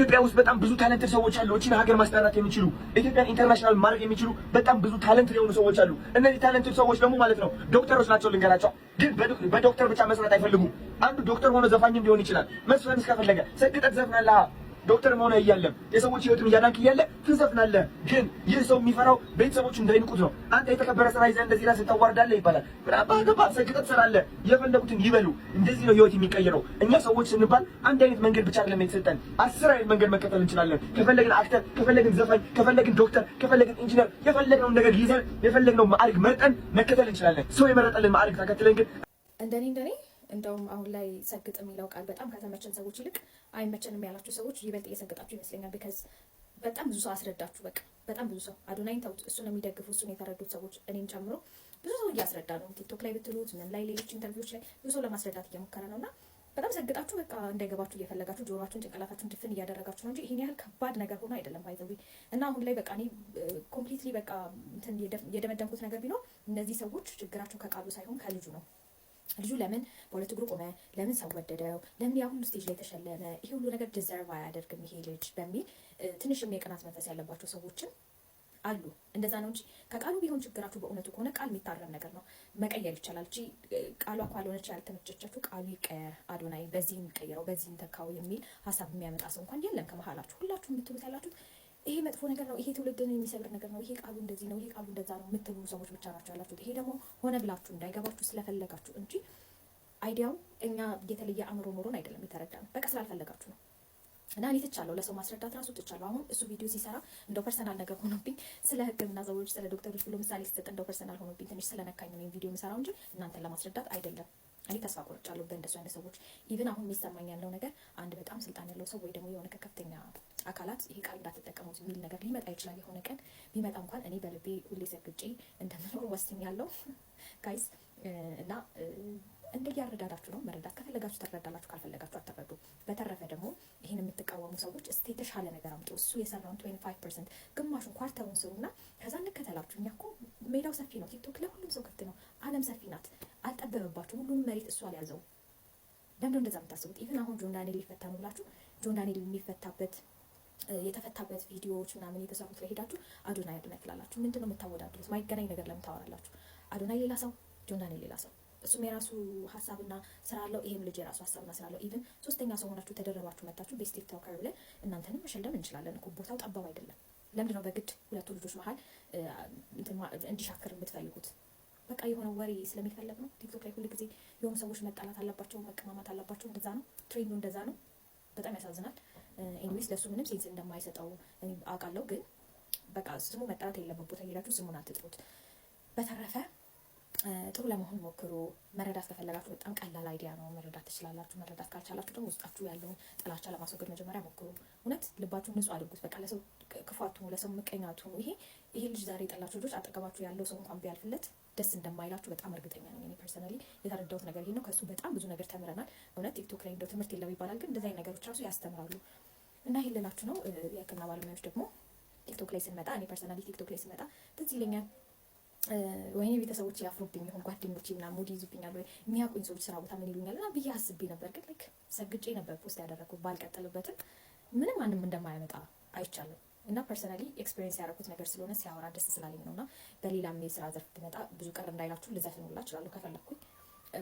ኢትዮጵያ ውስጥ በጣም ብዙ ታለንትድ ሰዎች አሉ። እቺን ሀገር ማስጠራት የሚችሉ ኢትዮጵያን ኢንተርናሽናል ማድረግ የሚችሉ በጣም ብዙ ታለንትድ የሆኑ ሰዎች አሉ። እነዚህ ታለንትድ ሰዎች ደግሞ ማለት ነው ዶክተሮች ናቸው ልንገራቸው። ግን በዶክተር ብቻ መስራት አይፈልጉም። አንዱ ዶክተር ሆኖ ዘፋኝም ሊሆን ይችላል። መስፈን እስከፈለገ ሰግጠት ዘፍናለህ። ዶክተር ሆነ እያለ የሰዎች ህይወትን እያዳንክ እያለ ትዘፍናለህ። ግን ይህ ሰው የሚፈራው ቤተሰቦቹ እንዳይንቁት ነው። አንተ የተከበረ ስራ ይዘህ እንደዚህ ራስህ ታዋርዳለህ ይባላል። ባገባ ሰግጠት ትሰራለህ። የፈለጉትን ይበሉ። እንደዚህ ነው ህይወት የሚቀየረው። እኛ ሰዎች ስንባል አንድ አይነት መንገድ ብቻ አይደለም የተሰጠን፣ 10 አይነት መንገድ መከተል እንችላለን። ከፈለግን አክተር፣ ከፈለግን ዘፋኝ፣ ከፈለግን ዶክተር፣ ከፈለግን ኢንጂነር፣ የፈለግነውን ነገር ይዘን የፈለግነው ማዕረግ መርጠን መከተል እንችላለን። ሰው የመረጠልን ማዕረግ ተከትለን ግን እንደኔ እንደውም አሁን ላይ ሰግጥ የሚለው ቃል በጣም ከተመቸን ሰዎች ይልቅ አይመቸንም ያላችሁ ሰዎች ይበልጥ እየሰገጣችሁ ይመስለኛል። ቢካዝ በጣም ብዙ ሰው አስረዳችሁ። በቃ በጣም ብዙ ሰው አዶናይን ተውት፣ እሱን የሚደግፉ እሱን የተረዱት ሰዎች እኔን ጨምሮ ብዙ ሰው እያስረዳ ነው። ቲክቶክ ላይ ብትሉት ምን ላይ ሌሎች ኢንተርቪዎች ላይ ብዙ ሰው ለማስረዳት እየሞከረ ነውና በጣም ሰግጣችሁ በቃ እንዳይገባችሁ እየፈለጋችሁ ጆሮአችሁን ጭንቅላታችሁን ድፍን እያደረጋችሁ ነው እንጂ ይሄን ያህል ከባድ ነገር ሆኖ አይደለም። ባይዘዊ እና አሁን ላይ በቃ እኔ ኮምፕሊትሊ በቃ እንትን የደመደምኩት ነገር ቢኖር እነዚህ ሰዎች ችግራቸው ከቃሉ ሳይሆን ከልጁ ነው። ልጁ ለምን በሁለት እግሩ ቆመ? ለምን ሰው ወደደው? ለምን ያ ሁሉ ስቴጅ ላይ ተሸለመ? ይሄ ሁሉ ነገር ዲዘርቭ አያደርግም ይሄ ልጅ በሚል ትንሽም የቅናት መንፈስ ያለባቸው ሰዎችን አሉ። እንደዛ ነው እንጂ ከቃሉ ቢሆን ችግራችሁ በእውነቱ ከሆነ ቃል የሚታረም ነገር ነው፣ መቀየር ይቻላል። እቺ ቃሏ ካልሆነች ያልተመቸቻችሁ ቃሉ ይቀየር፣ አዶናይ በዚህም ቀይረው በዚህም ተካው የሚል ሀሳብ የሚያመጣ ሰው እንኳን የለም ከመሀላችሁ። ሁላችሁ የምትሉት ያላችሁት ይሄ መጥፎ ነገር ነው፣ ይሄ ትውልድን የሚሰብር ነገር ነው፣ ይሄ ቃሉ እንደዚህ ነው፣ ይሄ ቃሉ እንደዛ ነው የምትሉ ሰዎች ብቻ ናቸው ያላችሁት። ይሄ ደግሞ ሆነ ብላችሁ እንዳይገባችሁ ስለፈለጋችሁ እንጂ አይዲያው እኛ የተለየ አእምሮ ኖሮን አይደለም የተረዳነው፣ በቃ ስላልፈለጋችሁ ነው። እና እኔ ትቻለሁ፣ ለሰው ማስረዳት ራሱ ትቻለሁ። አሁን እሱ ቪዲዮ ሲሰራ እንደው ፐርሰናል ነገር ሆኖብኝ ስለ ሕክምና ሰዎች ስለ ዶክተሮች ብሎ ምሳሌ ሲሰጥ እንደው ፐርሰናል ሆኖብኝ ትንሽ ስለነካኝ ነው ቪዲዮ የምሰራው እንጂ እናንተን ለማስረዳት አይደለም። እኔ ተስፋ ቆርጫለሁ በእንደሱ አይነት ሰዎች። ኢቭን አሁን የሚሰማኝ ያለው ነገር አንድ በጣም ስልጣን ያለው ሰው ወይ ደግሞ የሆነ ከከፍተኛ አካላት ይሄ ቃል እንዳትጠቀሙት የሚል ነገር ሊመጣ ይችላል። የሆነ ቀን ቢመጣ እንኳን እኔ በልቤ ሁሌ ሰግጬ እንደምኖር ወስኛለሁ ጋይስ። እና እንደያረዳዳችሁ ነው። መረዳት ከፈለጋችሁ ትረዳላችሁ፣ ካልፈለጋችሁ አትረዱ። በተረፈ ደግሞ ይሄን የምትቃወሙ ሰዎች እስቲ የተሻለ ነገር አምጡ። እሱ የሰራውን 25% ግማሹን ኳርተሩን ስሩና ከዛ እንከተላችሁ። እኛ እኮ ሜዳው ሰፊ ነው። ቲክቶክ ለሁሉም ሰው ክፍት ነው። ዓለም ሰፊ ናት። አልጠበበባችሁ። ሁሉም መሬት እሱ አልያዘው። ለምንድነው እንደዛ የምታስቡት? ኢቭን አሁን ጆን ዳንኤል ሊፈታ ነው ብላችሁ ጆን ዳንኤል የሚፈታበት የተፈታበት ቪዲዮዎች ምናምን የተሰሩት ላይ ሄዳችሁ አዶናይ ትላላችሁ። ምንድነው የምታወዳድሩት? ማይገናኝ ነገር ለምን ታወራላችሁ? አዶናይ ሌላ ሰው፣ ጆን ዳንኤል ሌላ ሰው። እሱም የራሱ ሀሳብና ስራ አለው፣ ይሄም ልጅ የራሱ ሀሳብና ስራ አለው። ኢቭን ሶስተኛ ሰው ሆናችሁ ተደረባችሁ መጣችሁ ቤስት ቲክቶከር ብለን እናንተንም መሸለም እንችላለን እኮ። ቦታው ጠባብ አይደለም። ለምንድነው በግድ ሁለቱ ልጆች መሀል እንዲሻክር የምትፈልጉት? በቃ የሆነ ወሬ ስለሚፈለግ ነው። ቲክቶክ ላይ ሁሉ ጊዜ የሆኑ ሰዎች መጣላት አለባቸው፣ መቀማማት አለባቸው። እንደዛ ነው ትሬንዱ፣ እንደዛ ነው። በጣም ያሳዝናል። ኤኒዌይስ ለሱ ምንም ሴንስ እንደማይሰጠው አውቃለሁ፣ ግን በቃ ስሙ መጣላት የለበት ቦታ ሄዳችሁ ስሙን አትጥሩት። በተረፈ ጥሩ ለመሆን ሞክሩ። መረዳት ከፈለጋችሁ በጣም ቀላል አይዲያ ነው፣ መረዳት ትችላላችሁ። መረዳት ካልቻላችሁ ደግሞ ውስጣችሁ ያለውን ጥላቻ ለማስወገድ መጀመሪያ ሞክሩ። እውነት ልባችሁን ንጹህ አድርጉት። በቃ ለሰው ክፉ አትሁኑ፣ ለሰው ምቀኛ አትሁኑ። ይሄ ልጅ ዛሬ የጠላችሁ ልጆች አጠገባችሁ ያለው ሰው እንኳን ቢያልፍለት ደስ እንደማይላችሁ በጣም እርግጠኛ ነኝ። እኔ ፐርሰናሊ የተረዳሁት ነገር ይሄ ነው። ከሱ በጣም ብዙ ነገር ተምረናል። እውነት ቲክቶክ ላይ እንደው ትምህርት የለም ይባላል፣ ግን እንደዚህ አይነት ነገሮች ራሱ ያስተምራሉ። እና ይሄን ልላችሁ ነው። የሕክምና ባለሙያዎች ደግሞ ቲክቶክ ላይ ስንመጣ፣ እኔ ፐርሰናሊ ቲክቶክ ላይ ስንመጣ ትዝ ይለኛል ወይኔ ቤተሰቦች ያፍሩብኝ ይሁን ጓደኞቼ ምናምን ሙድ ይዙብኛል ወይ የሚያውቁኝ ሰዎች ስራ ቦታ ምን ይሉኛል እና ብዬ አስቤ ነበር። ግን ላይክ ሰግጬ ነበር ፖስት ያደረኩት። ባልቀጥልበትም ምንም ማንም እንደማያመጣ አይቻልም። እና ፐርሰናሊ ኤክስፒሪየንስ ያደረኩት ነገር ስለሆነ ሲያወራ ደስ ስላለኝ ነውና በሌላም የስራ ዘርፍ ብመጣ ብዙ ቀር እንዳይላችሁ ልዘፍንላ እችላለሁ ከፈለኩኝ።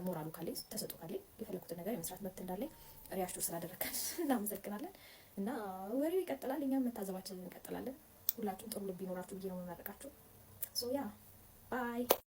ሞራሉ ካለኝ ተሰጥኦ ካለኝ የፈለኩትን ነገር የመስራት መብት እንዳለኝ ሪያክሽን ስላደረከን እናመሰግናለን። እና ወሬው ይቀጥላል፣ እኛም መታዘባችንን እንቀጥላለን። ሁላችሁም ጥሩ ልብ ይኖራችሁ ብዬ ነው የምመርቃችሁ። ሶ ያ ባይ